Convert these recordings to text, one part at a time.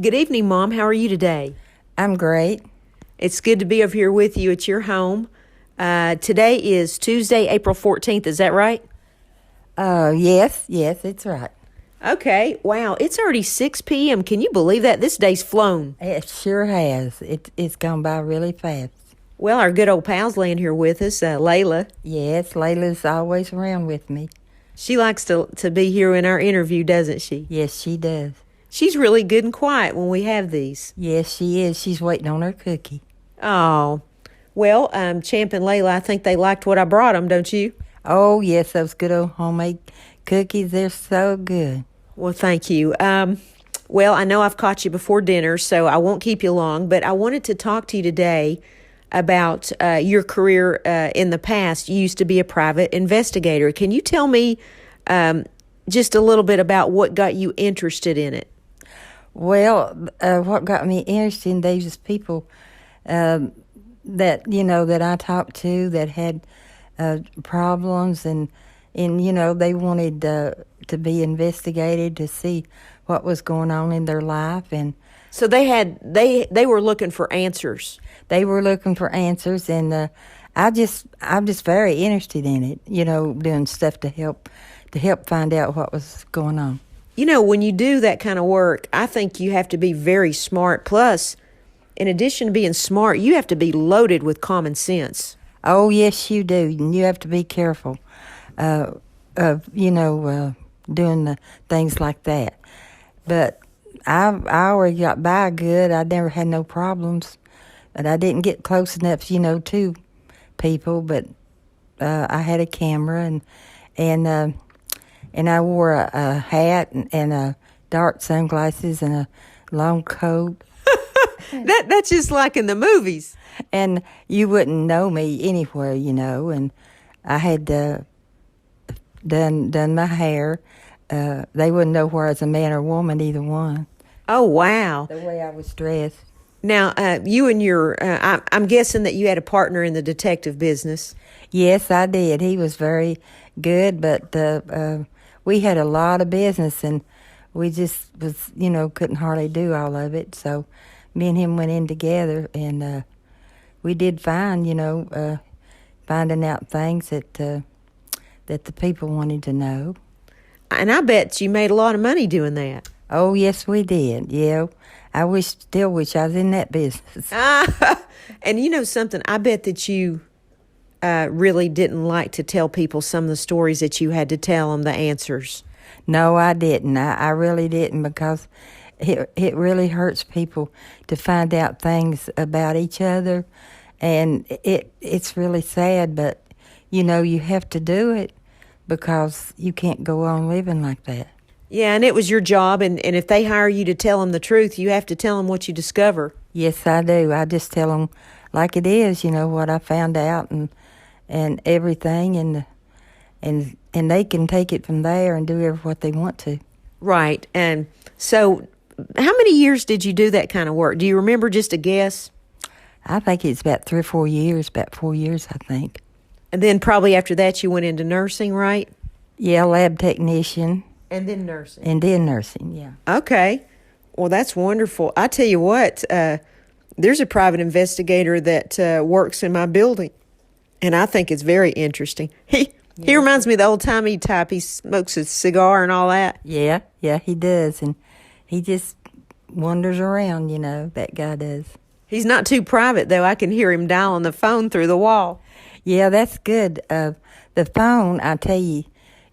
Good evening, Mom. How are you today? I'm great. It's good to be over here with you at your home. Today is Tuesday, April 14th. Is that right? Yes, it's right. Okay. Wow. It's already 6 p.m. Can you believe that? This day's flown. It sure has. It's gone by really fast. Well, our good old pal's laying here with us, Layla. Yes, Layla's always around with me. She likes to be here in our interview, doesn't she? Yes, she does. She's really good and quiet when we have these. Yes, she is. She's waiting on her cookie. Oh. Well, Champ and Layla, I think they liked what I brought them, don't you? Oh, yes, those good old homemade cookies. They're so good. Well, thank you. Well, I know I've caught you before dinner, so I won't keep you long, but I wanted to talk to you today about your career in the past. You used to be a private investigator. Can you tell me just a little bit about what got you interested in it? Well, what got me interested in these people that that I talked to that had problems and they wanted to be investigated to see what was going on in their life. And so they were looking for answers. They were looking for answers, and I'm just very interested in it. Doing stuff to help find out what was going on. When you do that kind of work, I think you have to be very smart. Plus, in addition to being smart, you have to be loaded with common sense. Oh, yes, you do. And you have to be careful of doing the things like that. But I already got by good. I never had no problems. But I didn't get close enough, to people. But I had a camera, and I wore a hat and dark sunglasses and a long coat. That's just like in the movies. And you wouldn't know me anywhere, and I had done my hair. They wouldn't know where I was a man or woman, either one. Oh, wow. The way I was dressed. Now, you and I'm guessing that you had a partner in the detective business. Yes, I did. He was very good, but we had a lot of business, and we just couldn't hardly do all of it. So me and him went in together, and we did fine, finding out things that the people wanted to know. And I bet you made a lot of money doing that. Oh, yes, we did. Yeah, I still wish I was in that business. And you know something? I bet that you really didn't like to tell people some of the stories that you had to tell them, the answers. No, I didn't. I really didn't, because it really hurts people to find out things about each other, and it's really sad, but you have to do it because you can't go on living like that. Yeah, and it was your job, and if they hire you to tell them the truth, you have to tell them what you discover. Yes, I do. I just tell them like it is, what I found out and everything, and they can take it from there and do what they want to. Right. And so how many years did you do that kind of work? Do you remember, just a guess? I think it's about 3 or 4 years, about 4 years, I think. And then probably after that you went into nursing, right? Yeah, lab technician. And then nursing. And then nursing, yeah. Okay. Well, that's wonderful. I tell you what, there's a private investigator that works in my building, and I think it's very interesting. He reminds me of the old-timey type. He smokes a cigar and all that. Yeah, he does, and he just wanders around, that guy does. He's not too private, though. I can hear him dialing the phone through the wall. Yeah, that's good. The phone, I tell you,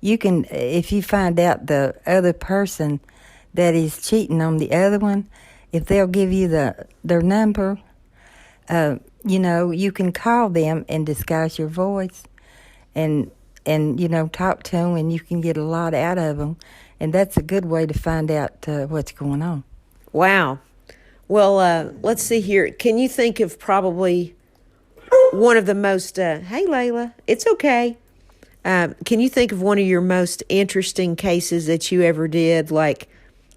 you can, if you find out the other person that is cheating on the other one, if they'll give you their number, you can call them and disguise your voice and talk to them, and you can get a lot out of them. And that's a good way to find out what's going on. Wow. Well, let's see here. Can you think of probably one of the most, hey, Layla, it's okay. Can you think of one of your most interesting cases that you ever did? Like,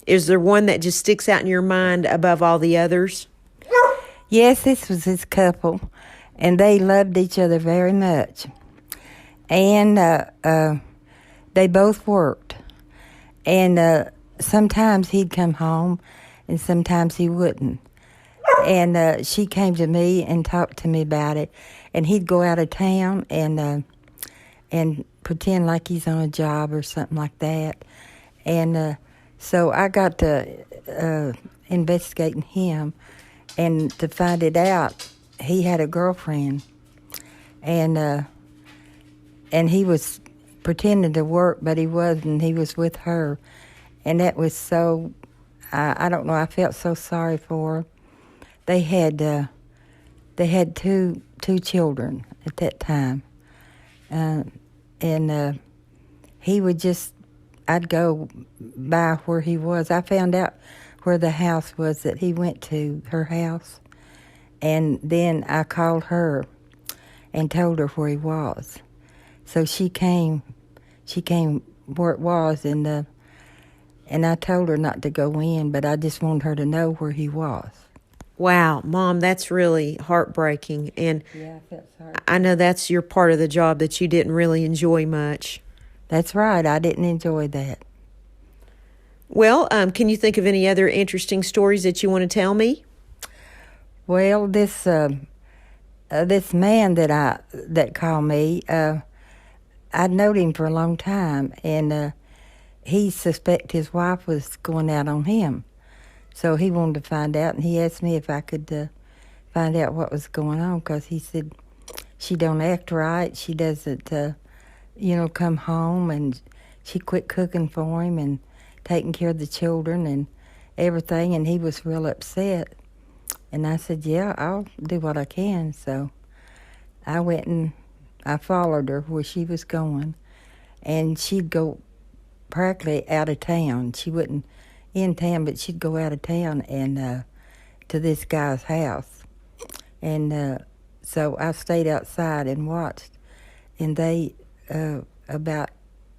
is there one that just sticks out in your mind above all the others? Yes, this was this couple, and they loved each other very much. And they both worked. And sometimes he'd come home and sometimes he wouldn't. And she came to me and talked to me about it. And he'd go out of town and pretend like he's on a job or something like that. And so I got to investigating him, and to find it out, he had a girlfriend, and he was pretending to work, but he wasn't. He was with her, and that was so. I don't know. I felt so sorry for her. They had two children at that time, and he would just. I'd go by where he was. I found out where the house was that he went to, her house, and then I called her and told her where he was. So she came where it was, and I told her not to go in, but I just wanted her to know where he was. Wow, Mom, that's really heartbreaking. And Yeah, I felt sorry. I know that's your part of the job that you didn't really enjoy much. That's right, I didn't enjoy that. Well, can you think of any other interesting stories that you want to tell me? Well, this man that called me, I'd known him for a long time, and he suspected his wife was going out on him. So he wanted to find out, and he asked me if I could find out what was going on, because he said she don't act right, she doesn't, come home, and she quit cooking for him and taking care of the children and everything, and he was real upset. And I said, yeah, I'll do what I can. So I went and I followed her where she was going, and she'd go practically out of town. She wouldn't in town, but she'd go out of town and to this guy's house. And so I stayed outside and watched, and they, about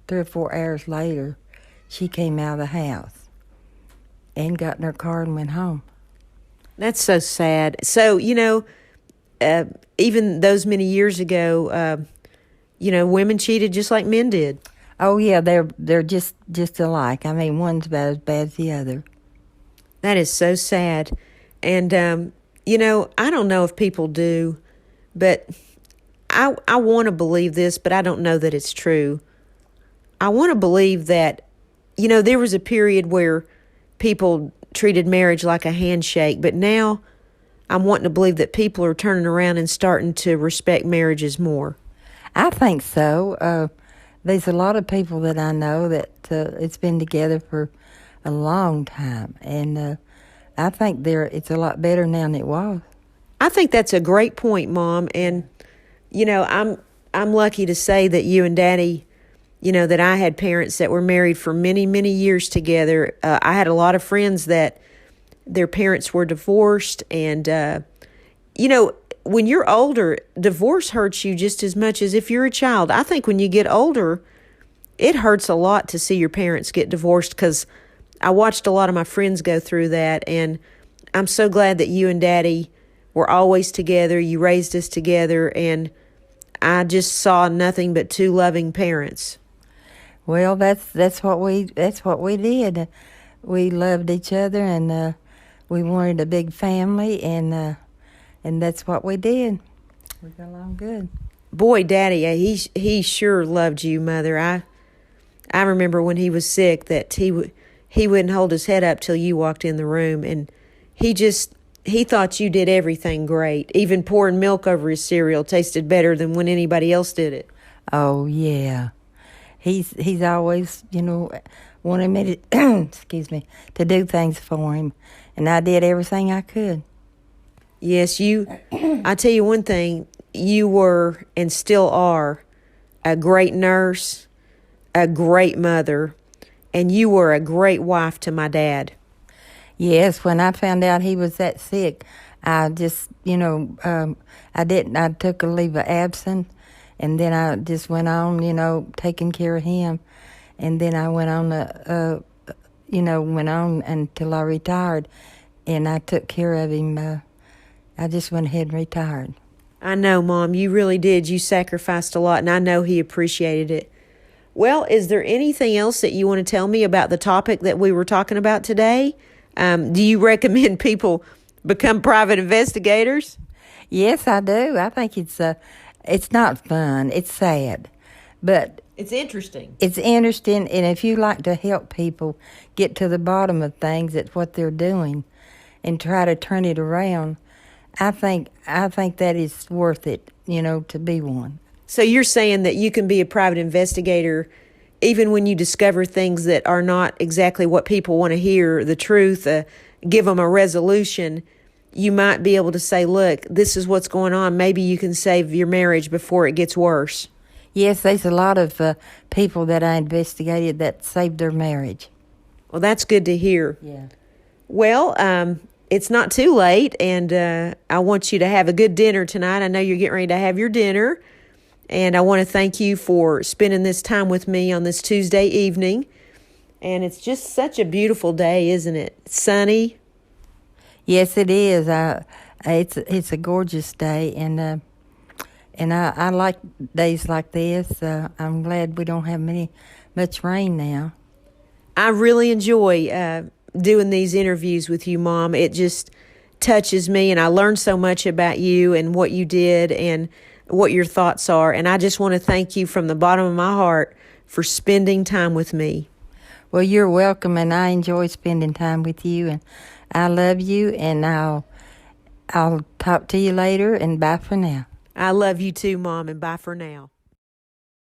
3 or 4 hours later, she came out of the house and got in her car and went home. That's so sad. So, even those many years ago, women cheated just like men did. Oh yeah, they're just alike. I mean, one's about as bad as the other. That is so sad. And, I don't know if people do, but I want to believe this, but I don't know that it's true. I want to believe that, there was a period where people treated marriage like a handshake, but now I'm wanting to believe that people are turning around and starting to respect marriages more. I think so. There's a lot of people that I know that it's been together for a long time, and I think it's a lot better now than it was. I think that's a great point, Mom, and I'm lucky to say that you and Daddy, that I had parents that were married for many, many years together. I had a lot of friends that their parents were divorced, and when you're older, divorce hurts you just as much as if you're a child. I think when you get older, it hurts a lot to see your parents get divorced, because I watched a lot of my friends go through that, and I'm so glad that you and Daddy were always together. You raised us together, and I just saw nothing but two loving parents. Well, that's what we did. We loved each other, and we wanted a big family, and that's what we did. We got along good. Boy, Daddy, he sure loved you, Mother. I remember when he was sick that he wouldn't hold his head up till you walked in the room, and he thought you did everything great. Even pouring milk over his cereal tasted better than when anybody else did it. Oh yeah, he's always wanted me to excuse me, to do things for him, and I did everything I could. Yes, I tell you one thing, you were and still are a great nurse, a great mother, and you were a great wife to my dad. Yes, when I found out he was that sick, I just, I took a leave of absence, and then I just went on, taking care of him, and then I went on, went on until I retired, and I took care of him. I just went ahead and retired. I know, Mom, you really did. You sacrificed a lot, and I know he appreciated it. Well, is there anything else that you want to tell me about the topic that we were talking about today? Do you recommend people become private investigators? Yes, I do. I think it's not fun. It's sad, but It's interesting. it's interesting. And if you like to help people get to the bottom of things, at what they're doing, and try to turn it around, I think that is worth it. To be one. So you're saying that you can be a private investigator even when you discover things that are not exactly what people want to hear, the truth, give them a resolution. You might be able to say, look, this is what's going on. Maybe you can save your marriage before it gets worse. Yes, there's a lot of people that I investigated that saved their marriage. Well, that's good to hear. Yeah. Well, it's not too late, and I want you to have a good dinner tonight. I know you're getting ready to have your dinner, and I want to thank you for spending this time with me on this Tuesday evening. And it's just such a beautiful day, isn't it? Sunny. Yes, it is. It's a gorgeous day, and I like days like this. I'm glad we don't have much rain now. I really enjoy doing these interviews with you, Mom. It just touches me, and I learned so much about you and what you did and what your thoughts are. And I just want to thank you from the bottom of my heart for spending time with me. Well, you're welcome, and I enjoy spending time with you, and I love you, and I'll talk to you later, and bye for now. I love you too, Mom, and bye for now.